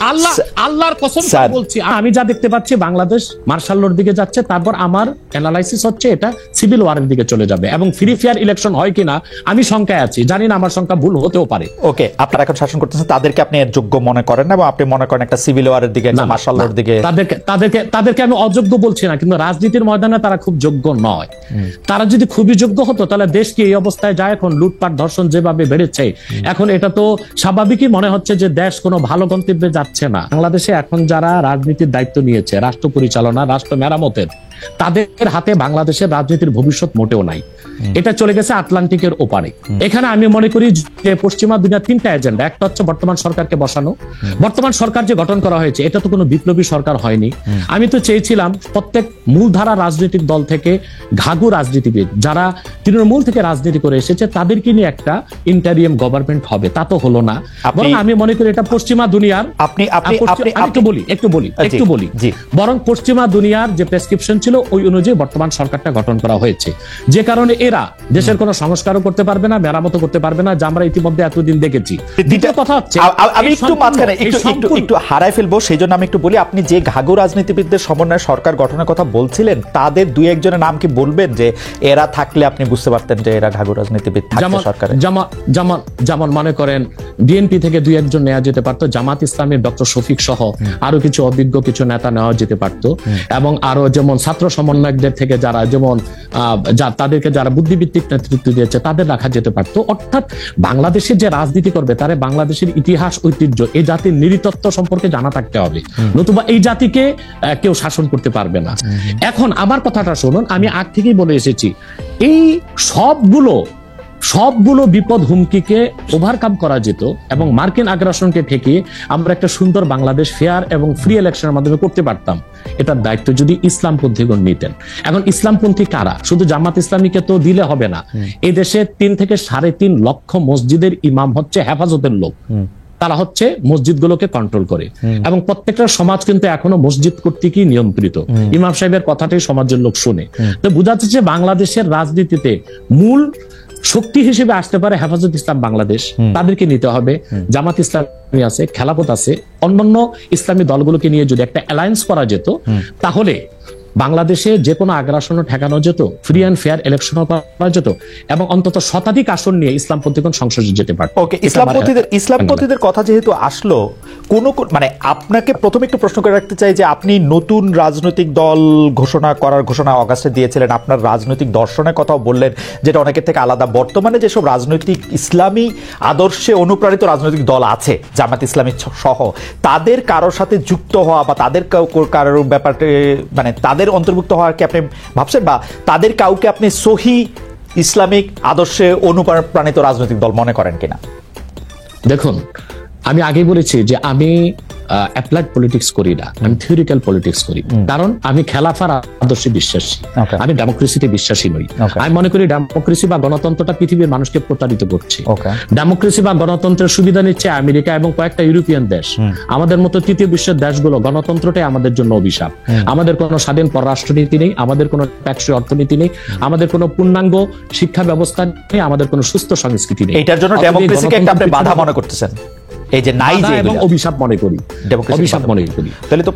আল্লাহর কসম বলছি, আমি যা দেখতে পাচ্ছি বাংলাদেশ মার্শাল লর দিকে যাচ্ছে, তারপর আমার অ্যানালাইসিস হচ্ছে এটা সিভিল ওয়ারের দিকে চলে যাবে, এবং ফ্রি ফেয়ার ইলেকশন হয় কিনা আমি শঙ্কায় আছি, জানি না, আমার শঙ্কা ভুল হতেও পারে। ওকে, আপনারা এখন শাসন করতেছেন, তাদেরকে আপনি এর যোগ্য মনে করেন না, এবং আপনি মনে করেন একটা সিভিল ওয়ারের দিকে, একটা মার্শাল লর দিকে? তাদেরকে আমি অযোগ্য বলছি না, কিন্তু রাজনীতির ময়দানে তারা খুব যোগ্য নয়। তারা যদি খুবই যোগ্য হতো তাহলে দেশ কি এই অবস্থায় যায়? এখন লুটপাট ধর্ষণ যেভাবে বেড়েছে, এখন এটা তো স্বাভাবিকই মনে হচ্ছে যে দেশ কোনো ভালো গন্তব্যে যাচ্ছে না। বাংলাদেশে এখন যারা রাজনীতির দায়িত্ব নিয়েছে, রাষ্ট্র পরিচালনা, রাষ্ট্র মেরামতের, তাদের হাতে বাংলাদেশের রাজনীতির ভবিষ্যৎ মোটেও নাই। এটা চলে গেছে আটলান্টিকের ওপারে। এখানে আমি মনে করি যে পশ্চিমা দুনিয়ার তিনটা এজেন্ডা। একটা হচ্ছে বর্তমান সরকারকে বসানো। বর্তমান সরকার যে গঠন করা হয়েছে এটা তো কোনো বিপ্লবী সরকার হয়নি। আমি তো চেয়েছিলাম প্রত্যেক মূলধারা রাজনৈতিক দল থেকে ঘাঘু রাজনীতিবিদ যারা তৃণমূল থেকে রাজনীতি করে এসেছে তাদেরকে নিয়ে একটা ইন্টারিয়াম গভর্নমেন্ট হবে, তা তো হলো না। বরং আমি মনে করি এটা পশ্চিমা দুনিয়ার, একটু বলি, বরং পশ্চিমা দুনিয়ার যে প্রেসক্রিপশন ছিল ওই অনুযায়ী বর্তমান সরকারটা গঠন করা হয়েছে, যে কারণে এরা দেশের কোনো সংস্কারও করতে পারবে না, মেরামত করতে পারবে না, যা আমরা ইতিমধ্যে এতদিন দেখেছি। দ্বিতীয় কথা হচ্ছে, আমি একটু মাঝখানে একটু হারাই ফেলবো, সেই জন্য আমি একটু বলি, আপনি যে ঘাঘু রাজনীতিবিদদের সমন্বয়ে সরকার গঠনের কথা বলছিলেন, তাদের দুই একজনের নাম কি বলবেন যে এরা থাকলে আপনি বুঝতে পারতেন যে এরা ঘাঘু রাজনীতিবিদ থাকতে সরকারে? যেমন মনে করেন বিএনপি থেকে দুই একজন নেওয়া যেতে পারতো, জামাত ইসলামের ডক্টর শফিক সহ আরো কিছু অভিজ্ঞ কিছু নেতা নেওয়া যেতে পারতো, এবং আরো যেমন ছাত্র সমন্বয়কদের থেকে যারা যেমন তাদেরকে যারা বুদ্ধিভিত্তিক নেতৃত্ব দিয়েছে তাদের রাখা যেতে পারতো। অর্থাৎ বাংলাদেশের যে রাজনীতি করবে তারা বাংলাদেশের ইতিহাস, ঐতিহ্য, এই জাতির নৃতত্ব সম্পর্কে জানা থাকতে হবে, নতুবা এই জাতিকে কেউ শাসন করতে পারবে না। এখন আমার কথাটা শুনুন, আমি আগ থেকেই বলে এসেছি, এই সবগুলো বিপদ হুমকিকে ওভারকাম করা যেত এবং মার্কিন আগ্রাসনকে ঠেকিয়ে আমরা একটা সুন্দর বাংলাদেশ ফেয়ার এবং ফ্রি ইলেকশনের মাধ্যমে করতে পারতাম। এটার দায়িত্ব যদি ইসলামপন্থীগণ নিতেন। এখন ইসলামপন্থী কারা? শুধু জামাত ইসলামীকে তো দিলে হবে না। এই দেশে 3 থেকে 3.5 লক্ষ মসজিদের ইমাম হচ্ছে হেফাজতের লোক, তারা হচ্ছে মসজিদগুলোকে কন্ট্রোল করে, এবং প্রত্যেকটা সমাজ কিন্তু এখনো মসজিদ কর্তৃকই নিয়ন্ত্রিত। ইমাম সাহেবের কথাটাই সমাজের লোক শুনে। তো বোঝা যাচ্ছে যে বাংলাদেশের রাজনীতিতে মূল শক্তি হিসেবে আসতে পারে হেফাজত ইসলাম বাংলাদেশ, তাদেরকে নিতে হবে। জামাত ইসলামী আছে, খেলাফত আছে, অন্যান্য ইসলামী দলগুলোকে নিয়ে যদি একটা অ্যালায়েন্স করা যেত তাহলে বাংলাদেশে যে কোনো আগ্রাসনও ঠেকানো যেত, ফ্রি অ্যান্ড ফেয়ার ইলেকশনও করা যেত, এবং অন্তত শতাধিক আসন নিয়ে ইসলামপন্থীগণ সংসদে যেতে পারত। ওকে, ইসলামপন্থীদের কথা যেহেতু আসলো, মানে আপনাকে প্রথমে একটু প্রশ্ন করে রাখতে চাই যে আপনি নতুন রাজনৈতিক দল ঘোষণা অগাস্টে দিয়েছিলেন, আপনার রাজনৈতিক দর্শনের কথাও বললেন যেটা অনেকের থেকে আলাদা। বর্তমানে যেসব রাজনৈতিক ইসলামী আদর্শে অনুপ্রাণিত রাজনৈতিক দল আছে, জামাত ইসলামী সহ, তাদের কারোর সাথে যুক্ত হওয়া বা তাদের কারোর ব্যাপারে মানে তাদের অন্তর্ভুক্ত হওয়ার কি আপনি ভাবছেন, বা তাদের কাউকে আপনি সহি ইসলামিক আদর্শে অনুপ্রাণিত রাজনৈতিক দল মনে করেন কিনা? দেখুন, আমি আগে বলেছি যে আমি অ্যাপ্লাইড পলিটিক্স করি না, আমি থিওরিক্যাল পলিটিক্স করি, কারণ আমি খেলাফার আদর্শে বিশ্বাসী, আমি ডেমোক্রেসিতে বিশ্বাসী নই। আমি মনে করি ডেমোক্রেসি বা গণতন্ত্রটা পৃথিবীর মানুষকে প্রতারিত করছে। ডেমোক্রেসি বা গণতন্ত্রের সুবিধা নিচ্ছে আমেরিকা এবং কয়েকটা ইউরোপিয়ান দেশ। আমাদের মতো তৃতীয় বিশ্বের দেশগুলো গণতন্ত্রটাই আমাদের জন্য অভিশাপ। আমাদের কোনো স্বাধীন পররাষ্ট্রনীতি নেই, আমাদের কোনো ট্যাক্সি অর্থনীতি নেই, আমাদের কোনো পূর্ণাঙ্গ শিক্ষা ব্যবস্থা নেই, আমাদের কোনো সুস্থ সংস্কৃতি নেই। এটার জন্য ডেমোক্রেসিকে একটা আপনি বাধা মনে করতেছেন? এই যে নাই যে অভিশাপ মনে করি, তাহলে তো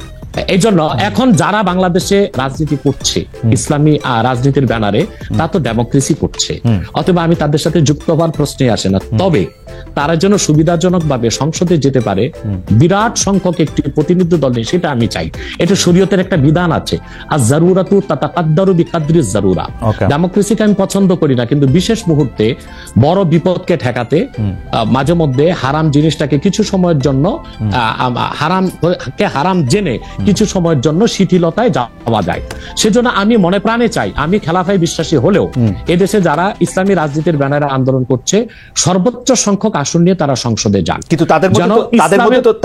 এই জন্য এখন যারা বাংলাদেশে রাজনীতি করছে ইসলামী রাজনীতির ব্যানারে, তা তো ডেমোক্রেসি করছে, অথবা আমি তাদের সাথে যুক্ত হওয়ার প্রশ্নই আসে না। তবে তারা যেন সুবিধাজনক ভাবে সংসদে যেতে পারে, বিরাট সংখ্যক একটি প্রতিনিধি দল নেই, সেটা আমি চাই। এটা শরীয়তের একটা বিধান আছে, আর জারুরাতু তাতাকাদ্দারু বিকাদরি জারুরা। ডেমোক্রেসিকে আমি পছন্দ করি না, কিন্তু বিশেষ মুহূর্তে বড় বিপদকে ঠেকাতে মাঝে মধ্যে হারাম জিনিসটাকে কিছু সময়ের জন্য হারাম জেনে কিছু সময়ের জন্য শিথিলতায় যাওয়া যায়। সেজন্য আমি মনে প্রাণে চাই, আমি খেলাফায় বিশ্বাসী হলেও এদেশে যারা ইসলামী রাজনীতির ব্যানারে আন্দোলন করছে সর্বোচ্চ সংখ্যক আসন নিয়ে তারা সংসদে যান। কিন্তু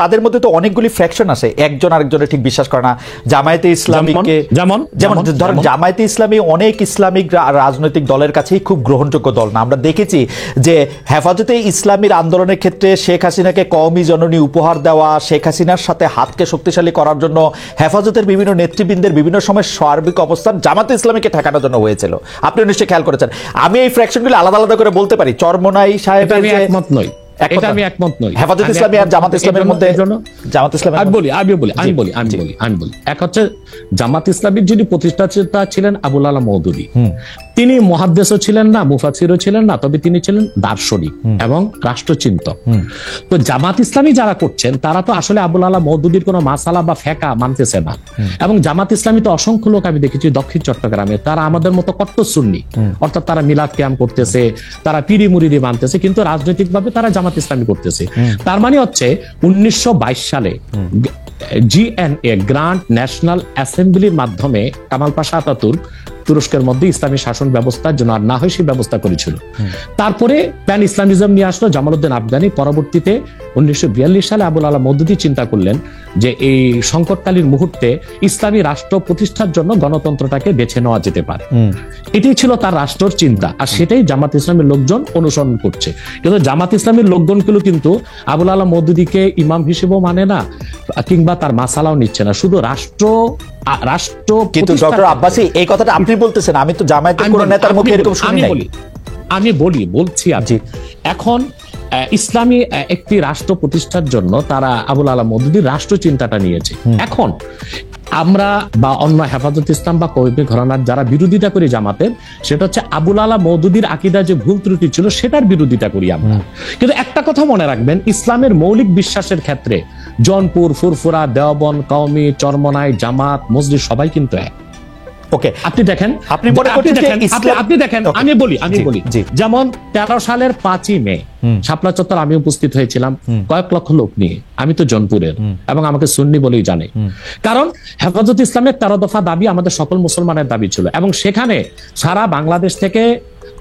তাদের মধ্যে তো অনেকগুলি ফ্র্যাকশন আছে, একজন আরেকজনের ঠিক বিশ্বাস করে না। জামায়াতে ইসলামীকে যেমন ধরেন, জামায়াতে ইসলামী অনেক ইসলামিক রাজনৈতিক দলের কাছেই খুব গ্রহণযোগ্য দল না। আমরা দেখেছি যে হেফাজতে ইসলামীর আন্দোলনের ক্ষেত্রে শেখ হাসিনাকে কওমি জননী উপহার দেওয়া, শেখ হাসিনার সাথে হাতকে শক্তিশালী করার জন্য হেফাজতের বিভিন্ন নেতৃবৃন্দের বিভিন্ন সময় সার্বিক অবস্থান জামাতে ইসলামীকে ঠেকানোর জন্য হয়েছিল। আপনি নিশ্চয়ই খেয়াল করেছেন। আমি এই ফ্র্যাকশনগুলো আলাদা আলাদা করে বলতে পারি। চরমনাই সাহেবের একমত নই, এটা আমি একমত নই। হেফাজত ইসলামী আর জামাত ইসলামের মধ্যে, জামাত ইসলাম আমি বলি এক হচ্ছে জামাত ইসলামীর যিনি প্রতিষ্ঠাতা ছিলেন আবুল আলা মওদুদী, তিনি মুহাদ্দিসও ছিলেন না, মুফাসসিরও ছিলেন না, তবে তিনি ছিলেন দার্শনিক এবং রাষ্ট্রচিন্তক। তো জামাত ইসলামী যারা করছেন তারা তো আসলে আবুল আলা মওদুদীর কোনো মাসালা বা ফেকা মানতেছে না। এবং জামাত ইসলামী তো অসংখ্য লোক আমি দেখেছি দক্ষিণ চট্টগ্রামে, তারা আমাদের মতো কট্টর সুন্নি, অর্থাৎ তারা মিলাদ কিয়াম করতেছে, তারা পিরি মুরিদি মানতেছে, কিন্তু রাজনৈতিকভাবে তারা জামাত ইসলামী করতেছে। তার মানে হচ্ছে 1922 সালে জিএনএ, গ্র্যান্ড ন্যাশনাল অ্যাসেম্বলির মাধ্যমে কামাল পাশা আতাতুর্ক তুরস্কের মধ্যে ইসলামী শাসন ব্যবস্থার জন্য আর না হয় সেই ব্যবস্থা করেছিল। তারপরে প্যান ইসলামিজম নিয়ে আসলো জামালউদ্দিন আফগানি। পরবর্তীতে 1942 সালে আবুল আলা মওদুদী চিন্তা করলেন যে এই সংকটকালীন মুহূর্তে ইসলামী রাষ্ট্র প্রতিষ্ঠার জন্য গণতন্ত্রটাকে বেছে নেওয়া যেতে পারে। এটাই ছিল তার রাষ্ট্রের চিন্তা, আর সেটাই জামাত ইসলামের লোকজন অনুসরণ করছে। কিন্তু জামাত ইসলামের লোকজনগুলো কিন্তু আবুল আলা মওদুদীকে ইমাম হিসেবেও মানে না, কিংবা তার মাসালাও নিচ্ছে না, শুধু রাষ্ট্র। কিন্তু ডক্টর আব্বাসী এই কথাটা আপনি বলতেছেন, আমি তো জামায়াতের কোন নেতার মুখে এরকম শুনি নাই। আমি বলছি এখন ইসলামী একটি রাষ্ট্র প্রতিষ্ঠার জন্য তারা আবুল আলা মওদুদীর রাষ্ট্র চিন্তাটা নিয়েছে। এখন আমরা বা অন্য হেফাজত ইসলাম বা কওমি ঘরানার যারা বিরোধিতা করি জামাতের, সেটা হচ্ছে আবুল আলা মওদুদীর আকীদা যে ভুল ত্রুটি ছিল সেটার বিরোধিতা করি আমরা। কিন্তু একটা কথা মনে রাখবেন, ইসলামের মৌলিক বিশ্বাসের ক্ষেত্রে জৌনপুর, ফুরফুরা, দেওবন্দ, কওমি, চরমনাই, জামাত, মসজিদ সবাই কিন্তু এক। ওকে, আপনি দেখেন, আমি বলি যেমন 13 সালের 5ই মে শাপলা চত্বর আমি উপস্থিত হয়েছিলাম কয়েক লক্ষ লোক নিয়ে। আমি তো জৌনপুরের এবং আমাকে সুন্নি বলেই জানে, কারণ হেফাজত ইসলামের 13 দফা দাবি আমাদের সকল মুসলমানের দাবি ছিল। এবং সেখানে সারা বাংলাদেশ থেকে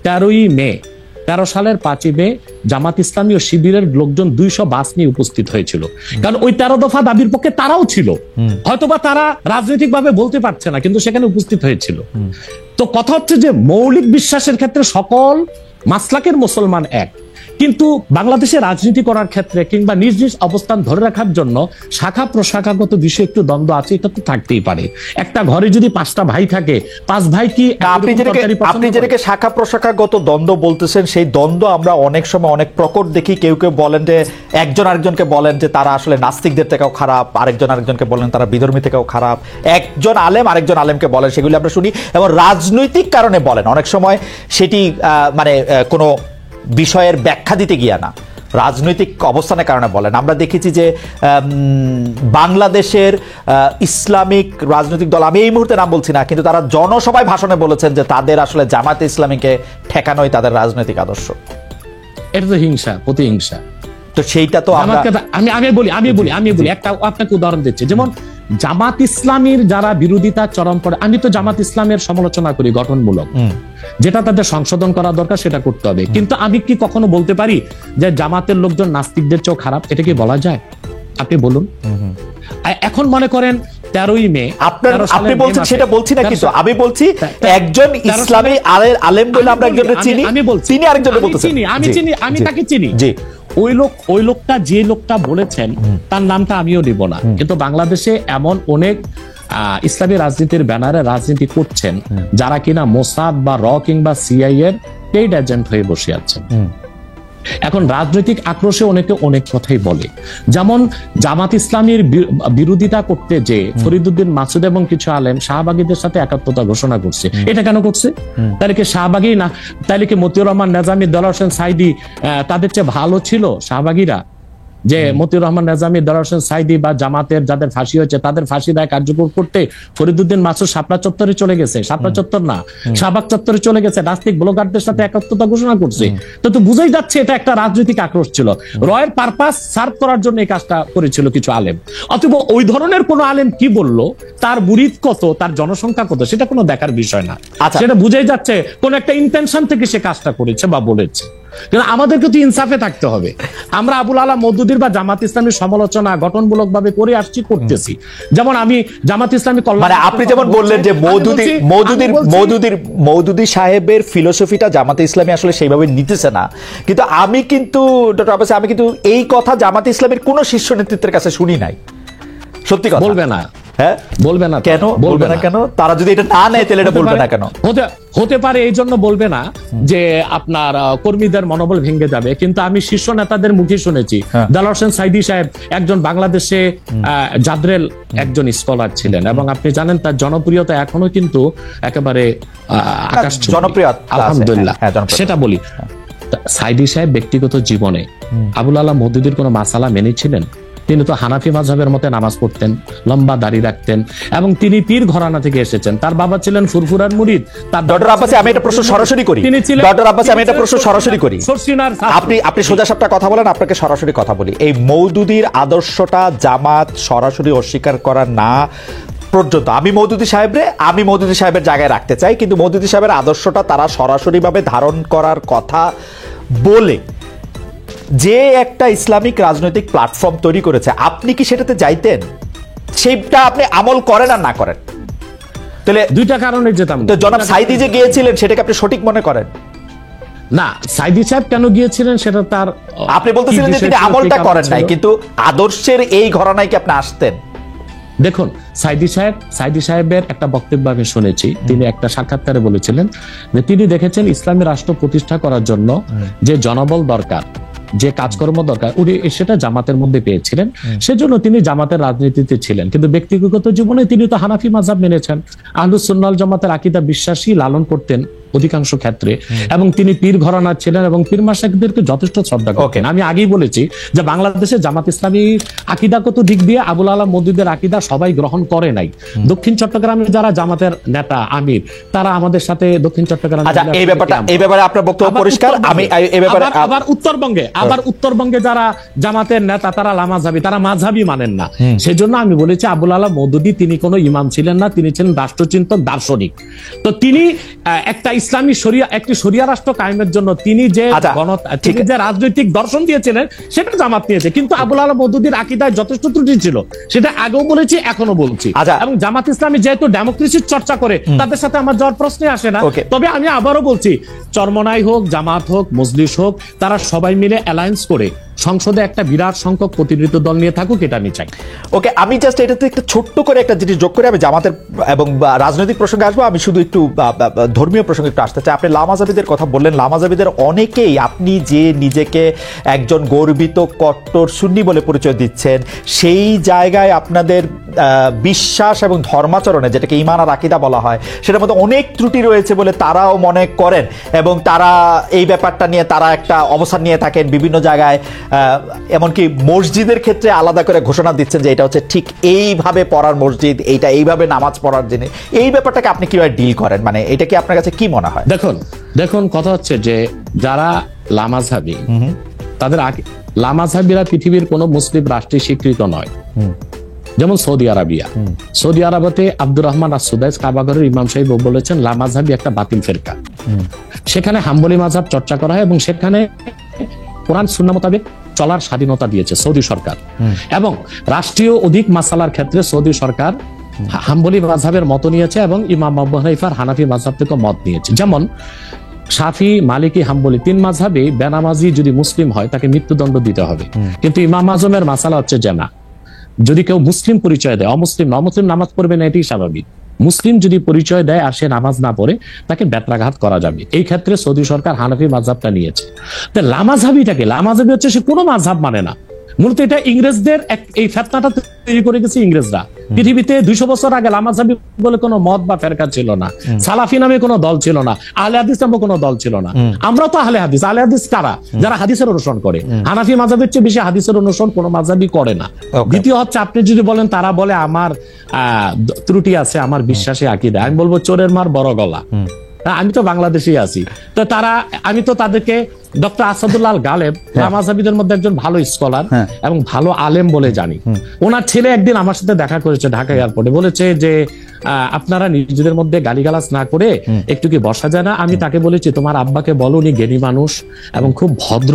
13 সালের 5ই মে জামাত ইসলামী ও শিবিরের লোকজন 200 বাস নিয়ে উপস্থিত হয়েছিল, কারণ ওই 13 দফা দাবির পক্ষে তারাও ছিল। হয়তোবা তারা রাজনৈতিক ভাবে বলতে পারছে না, কিন্তু সেখানে উপস্থিত হয়েছিল। তো কথা হচ্ছে যে মৌলিক বিশ্বাসের ক্ষেত্রে সকল মাসলাকের মুসলমান এক, কিন্তু বাংলাদেশে রাজনীতি করার ক্ষেত্রে কিংবা নিজ নিজ অবস্থান ধরে রাখার জন্য শাখা প্রশাখাগত বিষয়ে একটু দ্বন্দ্ব আছে, এটা তো থাকতেই পারে। একটা ঘরে যদি 5টা ভাই থাকে, 5 ভাই কি আপনি যেটাকে শাখা প্রশাখাগত দ্বন্দ্ব বলতেছেন, সেই দ্বন্দ্ব আমরা অনেক সময় অনেক প্রকট দেখি। কেউ কেউ বলেন যে একজন আরেকজনকে বলেন যে তারা আসলে নাস্তিকদের থেকেও খারাপ, আরেকজন আরেকজনকে বলেন তারা বিধর্মী থেকেও খারাপ, একজন আলেম আরেকজন আলেমকে বলেন, সেগুলি আমরা শুনি। এবং রাজনৈতিক কারণে বলেন, অনেক সময় সেটি মানে কোনো বিষয়ের ব্যাখ্যা দিতে গিয়া না, রাজনৈতিক অবস্থানের কারণে বলেন। আমরা দেখেছি যে বাংলাদেশের ইসলামিক রাজনৈতিক দল, আমি এই মুহূর্তে নাম বলছি না, কিন্তু তারা জনসভায় ভাষণে বলেছেন যে তাদের আসলে জামাতে ইসলামীকে ঠেকানোই তাদের রাজনৈতিক আদর্শ। এটা তো হিংসা, প্রতিহিংসা। তো সেইটা তো আমি বলি একটা আপনাকে উদাহরণ দিচ্ছি। যেমন জামাত ইসলামীর যারা বিরোধিতা চরম পড়ে, আমি তো জামাত ইসলামের সমালোচনা করি গঠনমূলক, যেটা তাদের সংশোধন করা দরকার সেটা করতে হবে। কিন্তু আমি কি কখনো বলতে পারি যে জামাতের লোকজন নাস্তিকদের চেয়েও খারাপ? এটা কি বলা যায়? আপনি বলুন। এখন মনে করেন 13ই মে আপনি বলছেন, সেটা বলছি না, কিন্তু আমি বলছি একজন ইসলামী আলেম বলে আমরা একজনকে চিনি, তিনি আরেকজনকে বলতেছেন। আমি তাকে চিনি। ওই লোকটা যে লোকটা বলেছেন তার নামটা আমিও নিব না, কিন্তু বাংলাদেশে এমন অনেক ইসলামী রাজনীতির ব্যানারে রাজনীতি করছেন যারা কিনা মোসাদ বা কিংবা সিআই এর পেইড এজেন্ট হয়ে বসে আছেন। এখন রাজনৈতিক আক্রোশে অনেকে অনেক কথাই বলে, যেমন জামাত ইসলামীর বিরোধিতা করতে যে ফরিদউদ্দিন মাসুদ এবং কিছু আলেম শাহবাগীদের সাথে একাত্মতা ঘোষণা করছে। এটা কেন করছে? তাহলে কি শাহবাগী না, তাহলে কি মতিউর রহমান নেজামী, দেলোয়ার হোসেন সাইদি তাদের চেয়ে ভালো ছিল শাহবাগীরা? যে মতিউর রহমান নেজামী, দেলোয়ার হোসেন সাইদি বা জামাতের যাদের ফাঁসি হয়েছে তাদের ফাঁসি দায় কার্যকর করতে ফরিদউদ্দিন মাসুদ শাপলা চত্বরে চলে গেছে, শাপলা চত্বর না শাহবাগ চত্বরে চলে গেছে, নাস্তিক ব্লগারদের সাথে একাত্মতা ঘোষণা করছে। তো বুঝাই যাচ্ছে এটা একটা রাজনৈতিক আক্রোশ ছিল, রয়ের পারপাস সার্ভ করার জন্য এই কাজটা করেছিল কিছু আলেম। অথবা ওই ধরনের কোন আলেম কি বললো, তার মুরিদ কত, তার জনসংখ্যা কত, সেটা কোনো দেখার বিষয় না। সেটা বুঝাই যাচ্ছে কোন একটা ইন্টেনশন থেকে সে কাজটা করেছে বা বলেছে। কিন্তু আমাদেরকে তো ইনসাফে থাকতে হবে। আমরা আবুল আলা মওদুদীর বা জামাত ইসলামীর সমালোচনা গঠনমূলক ভাবে করে আসছি, করতেছি। যেমন আমি জামাত ইসলামী মানে আপনি যেমন বললেন যে মওদুদী সাহেবের ফিলোসফিটা জামাতে ইসলামী আসলে সেইভাবে নিতেছে না, কিন্তু আমি কিন্তু ডক্টর আব্বাসী, আমি কিন্তু এই কথা জামাতে ইসলামীর কোন শীর্ষ নেতৃত্বের কাছে শুনি নাই। সত্যি কথা বলবে না, হ্যাঁ বলবে না। কেন বলবে না? কেন তারা যদি এটা না নেয় তাহলে এটা বলবে না কেন? হতে পারে এই জন্য বলবে না যে আপনার কর্মীদের মনোবল ভেঙে যাবে, কিন্তু আমি শীর্ষ নেতাদের মুখে শুনেছি দেলোয়ার হোসেন সাইদী সাহেব একজন বাংলাদেশে জাদ্রেল একজন স্কলার ছিলেন, এবং আপনি জানেন তার জনপ্রিয়তা এখনো কিন্তু একেবারে আকাশ জনপ্রিয়, আলহামদুলিল্লাহ। সেটা বলি, সাইদী সাহেব ব্যক্তিগত জীবনে আবুল আলা মওদুদীর কোনো মাসালা মেনেছিলেন? তিনি তো হানাফি মাযহাবের মতে নামাজ পড়তেন, লম্বা দাড়ি রাখতেন, এবং তিনি পীর ঘরানা থেকে এসেছেন। তার বাবা ছিলেন ফুরফুরার মুরিদ। ডক্টর আব্বাসী, আমি এটা প্রশ্ন সরাসরি করি। ডক্টর আব্বাসী, আমি এটা প্রশ্ন সরাসরি করি। আপনি সোজা সাপটা কথা বলেন, আপনাকে সরাসরি কথা বলি। এই মওদুদীর আদর্শটা জামাত সরাসরি অস্বীকার করা না পর্যন্ত আমি মওদুদী সাহেবের জায়গায় রাখতে চাই, কিন্তু মওদুদী সাহেবের আদর্শটা তারা সরাসরি ভাবে ধারণ করার কথা বলে যে একটা ইসলামিক রাজনৈতিক প্ল্যাটফর্ম তৈরি করেছে, আপনি কি সেটাতে যাইতেন? সেইটা আপনি আমল করেন আর না করেন? তাহলে দুইটা কারণে যেতাম। তো জনাব সাইদী যে গিয়েছিলেন সেটাকে আপনি সঠিক মনে করেন? না, সাইদী সাহেব কেন গিয়েছিলেন সেটা তার, আপনি বলতেছিলেন যে তিনি আমলটা করেন নাই, কিন্তু আদর্শের এই ঘরানায় কি আপনি আসতেন? দেখুন, সাইদী সাহেবের একটা বক্তব্য আমি শুনেছি। তিনি একটা সাক্ষাৎকারে বলেছিলেন যে তিনি দেখেছেন ইসলামী রাষ্ট্র প্রতিষ্ঠা করার জন্য যে জনবল দরকার, যে কাজকর্ম দরকার, উনি সেটা জামাতের মধ্যে পেয়েছিলেন। সেজন্য তিনি জামাতের রাজনীতিতে ছিলেন, কিন্তু ব্যক্তিগত জীবনে তিনি তো হানাফি মাযহাব মেনেছেন, আহলুস সুন্নাহ ওয়াল জামাতের আকীদা বিশ্বাসী লালন করতেন অধিকাংশ ক্ষেত্রে, এবং তিনি পীর ঘরানার ছিলেন এবং পীর মাশায়েখদেরকে যথেষ্ট শ্রদ্ধা করতেন। আমি আগেই বলেছি যে বাংলাদেশে জামাত ইসলামী আকীদাগত দিক দিয়ে আবুল আলা মওদুদের আকীদা সবাই গ্রহণ করে নাই। দক্ষিণ চট্টগ্রামে যারা জামাতের নেতা আমির, তারা আমাদের সাথে দক্ষিণ চট্টগ্রাম, এই ব্যাপারে আপনার বক্তব্য পরিষ্কার। আমি এই ব্যাপারে আবার উত্তরবঙ্গে যারা জামাতের নেতা তারা লামাযহাবী, তারা মাযহাবী মানেন না। সেজন্য আমি বলেছি আবুল আলা মওদুদী তিনি কোনো ইমাম ছিলেন না, তিনি ছিলেন রাষ্ট্রচিন্তক, দার্শনিক। তো তিনি একটা ইসলামী একটি শরিয়া রাষ্ট্র কায়েমের জন্য তিনি যে রাজনৈতিক দর্শন দিয়েছিলেন সেটা জামাত নিয়েছে, কিন্তু আবুল আলা মওদুদীর আকীদায় যথেষ্ট ত্রুটি ছিল, সেটা আগেও বলেছি, এখনো বলছি। এবং জামাত ইসলামী যেহেতু ডেমোক্রেসির চর্চা করে, তাদের সাথে আমার যাওয়ার প্রশ্নে আসে না। তবে আমি আবারও বলছি, চরমনাই হোক, জামাত হোক, মজলিস হোক, তারা সবাই মিলে অ্যালায়েন্স করে সংসদে একটা বিরাট সংখ্যক প্রতিনিধিত্ব দল নিয়ে থাকুক, এটা আমি চাই। ওকে, আমি জাস্ট এটাতে একটা ছোট্ট করে একটা জিনিস যোগ করে আমি জামাতের এবং রাজনৈতিক প্রসঙ্গে আসবো। আমি শুধু একটু ধর্মীয় প্রসঙ্গে একটু আসতে চাই। আপনি লামাযহাবীদের কথা বললেন, লামাযহাবীদের অনেকেই, আপনি যে নিজেকে একজন গর্বিত কট্টর সুন্নি বলে পরিচয় দিচ্ছেন, সেই জায়গায় আপনাদের বিশ্বাস এবং ধর্মাচরণে, যেটাকে ঈমান আর আকীদা বলা হয়, সেটার মধ্যে অনেক ত্রুটি রয়েছে বলে তারাও মনে করেন, এবং তারা এই ব্যাপারটা নিয়ে তারা একটা অবস্থান নিয়ে থাকেন বিভিন্ন জায়গায়। এমনকি মসজিদের ক্ষেত্রে আলাদা করে ঘোষণা দিচ্ছেন যে এটা হচ্ছে ঠিক এইভাবে পড়ার মসজিদ, এইটা এইভাবে নামাজ পড়ার জিনিস। এই ব্যাপারটাকে আপনি কিভাবে ডিল করেন? মানে এটা কি আপনার কাছে কি মনে হয়? দেখুন কথা হচ্ছে যে যারা লামাযহাবী, তাদের লামাযহাবীরা পৃথিবীর কোন মুসলিম রাষ্ট্রে স্বীকৃত নয়। যেমন সৌদি আরবতে আব্দুর রহমান আস-সুদাইস কাবাগরের ইমাম সাহেব বলেছেন লামাযহাবী একটা বাতিল ফিরকা। সেখানে হাম্বলি মাযহাব চর্চা করা হয় এবং সেখানে কোরআন সুন্নাহ মোতাবেক চলার স্বাধীনতা দিয়েছে সৌদি সরকার, এবং রাষ্ট্রীয় অধিক মাসালার ক্ষেত্রে সৌদি সরকার হাম্বলি মাযহাবের মত নিয়েছে এবং ইমাম আবু হানিফার হানাফি মাযহাব থেকে মত নিয়েছে। যেমন শাফি, মালিকি, হাম্বলি তিন মাযহাবে বেনামাজি যদি মুসলিম হয় তাকে মৃত্যুদণ্ড দিতে হবে, কিন্তু ইমাম আজমের মাসালা হচ্ছে যে না, যদি কেউ মুসলিম পরিচয় দেয়, অমুসলিম নামাজ পড়বে না, এটাই স্বাভাবিক। মুসলিম যদি পরিচয় দেয় আর সে নামাজ না পড়ে, তাকে বেত্রাঘাত করা যাবে। এই ক্ষেত্রে সৌদি সরকার হানাফি মাযহাবটা নিয়েছে। লামাযহাবী হচ্ছে সে কোনো মাযহাব মানে না। মূলত এটা ইংরেজদের এই ফিতনাটা তৈরি করে গেছে ইংরেজরা। পৃথিবীতে 200 বছর আগে লামাযহাবী বলে কোনো মত বা ফেরকা ছিল না, সালাফি নামে কোনো দল ছিল না, আহলে হাদিস নামে কোনো দল ছিল না। আমরা তো আহলে হাদিস কারা? যারা হাদিসের অনুসরণ করে। হানাফি মাযহাবের চেয়ে বেশি হাদিসের অনুসরণ কোনো মাযহাবী করে না। দ্বিতীয় হচ্ছে, আপনি যদি বলেন তারা বলে আমার ত্রুটি আছে আমার বিশ্বাসে আকীদা, আমি বলবো চোরের মার বড় গলা। আমি তো বাংলাদেশেই আছি, তো আমি তো তাদেরকে ডক্টর আসাদুল্লাহ আল গালেব লামাযহাবীদের মধ্যে একজন ভালো স্কলার এবং ভালো আলেম বলে জানি। ওনার ছেলে একদিন আমার সাথে দেখা করেছে ঢাকা এয়ারপোর্টে, বলেছে যে আপনারা নিজেদের মধ্যে গালিগালাজ না করে একটু কি বসা যায় না? আমি তাকে বলেছি তোমার আব্বাকে বলো, উনি জ্ঞানী মানুষ এবং খুব ভদ্র।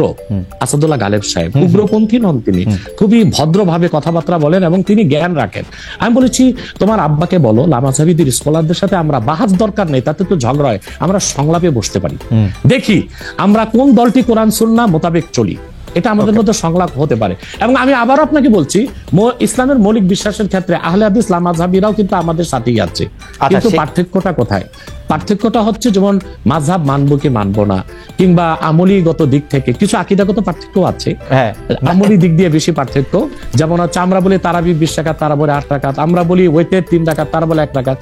আসাদুল্লাহ গালেব সাহেব উগ্রপন্থী নন, তিনি খুবই ভদ্রভাবে কথাবার্তা বলেন এবং তিনি জ্ঞান রাখেন। আমি বলেছি তোমার আব্বাকে বলো লামাযহাবীদের স্কলারদের সাথে আমরা বাহাস দরকার নেই, তাতে তো ঝগড়া হয়, আমরা সংলাপে বসতে পারি, দেখি আমরা কোন দলটি কোরআন সুন্নাহ মোতাবেক চলি। এটা আমাদের মধ্যে সংলাপ হতে পারে। এবং আমি আবারও আপনাকে বলছি, ইসলামের মৌলিক বিশ্বাসের ক্ষেত্রে আহলে হাদিস লামাযহাবীরাও কিন্তু আমাদের সাথেই আছে। কিন্তু পার্থক্যটা কোথায়? পার্থক্যটা হচ্ছে যেমন মাযহাব মানবো কি মানবো না, কিংবা আমলীগত দিক থেকে কিছু আকীদাগত পার্থক্য আছে। আমলী দিক দিয়ে বেশি পার্থক্য, যেমন হচ্ছে আমরা বলি তারাবি 20 রাকাত, তারা বলে 8 রাকাত, আমরা বলি ওয়েতের 3 রাকাত, তারা বলে 1 রাকাত।